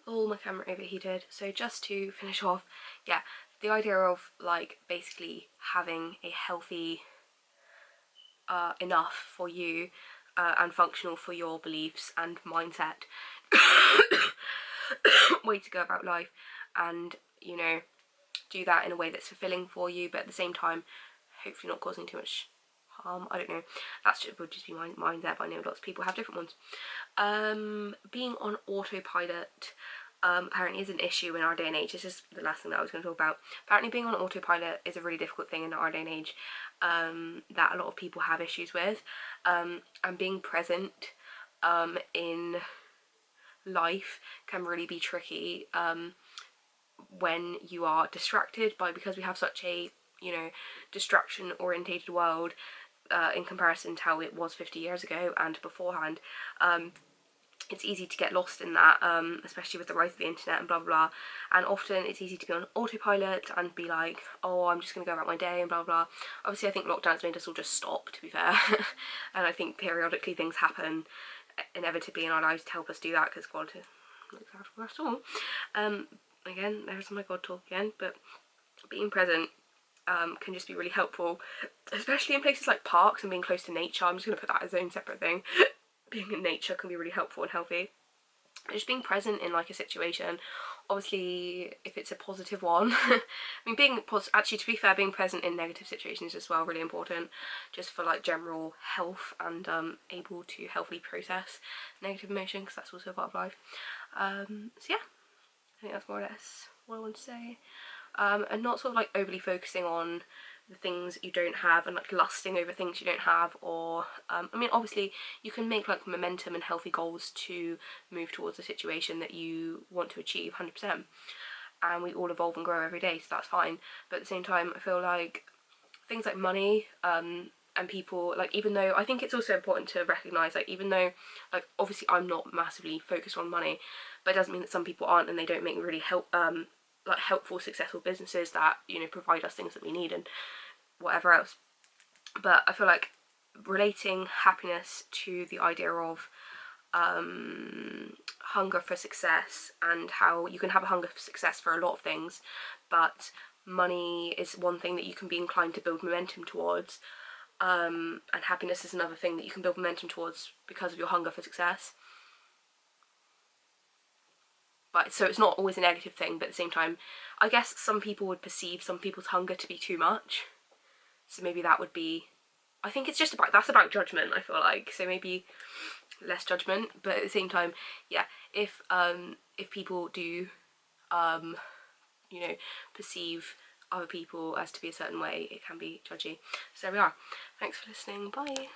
Oh, my camera overheated. So just to finish off, yeah, the idea of like basically having a healthy enough for you and functional for your beliefs and mindset way to go about life, and you know, do that in a way that's fulfilling for you, but at the same time hopefully not causing too much harm. I don't know, would just be my mindset, but I know lots of people have different ones. Being on autopilot apparently is an issue in our day and age. This is the last thing that I was going to talk about. Apparently being on autopilot is a really difficult thing in our day and age, that a lot of people have issues with, and being present in life can really be tricky when you are distracted by, because we have such a, you know, distraction orientated world in comparison to how it was 50 years ago and beforehand. It's easy to get lost in that, especially with the rise of the internet and blah blah blah, and often it's easy to be on autopilot and be like, oh, I'm just going to go about my day and blah blah. Obviously I think lockdown's made us all just stop, to be fair, and I think periodically things happen inevitably in our lives to help us do that, because God looks after us all. Again, there's my God talk again, but being present can just be really helpful, especially in places like parks and being close to nature. I'm just going to put that as its own separate thing. Being in nature can be really helpful and healthy. Just being present in like a situation, obviously if it's a positive one. I mean, actually, to be fair, being present in negative situations as well, really important, just for like general health and able to healthily process negative emotion, because that's also a part of life. So yeah, I think that's more or less what I want to say. And not sort of like overly focusing on the things you don't have and like lusting over things you don't have, or I mean, obviously you can make like momentum and healthy goals to move towards a situation that you want to achieve 100%, and we all evolve and grow every day, so that's fine. But at the same time, I feel like things like money and people, like, even though I think it's also important to recognise, like, even though like obviously I'm not massively focused on money, but it doesn't mean that some people aren't and they don't make really like helpful, successful businesses that, you know, provide us things that we need and whatever else. But I feel like relating happiness to the idea of hunger for success, and how you can have a hunger for success for a lot of things, but money is one thing that you can be inclined to build momentum towards, and happiness is another thing that you can build momentum towards because of your hunger for success. But so it's not always a negative thing, but at the same time, I guess some people would perceive some people's hunger to be too much. So maybe that would be, I think it's just about, that's about judgment, I feel like. So maybe less judgment, but at the same time, yeah, if people do, you know, perceive other people as to be a certain way, it can be judgy. So there we are. Thanks for listening. Bye.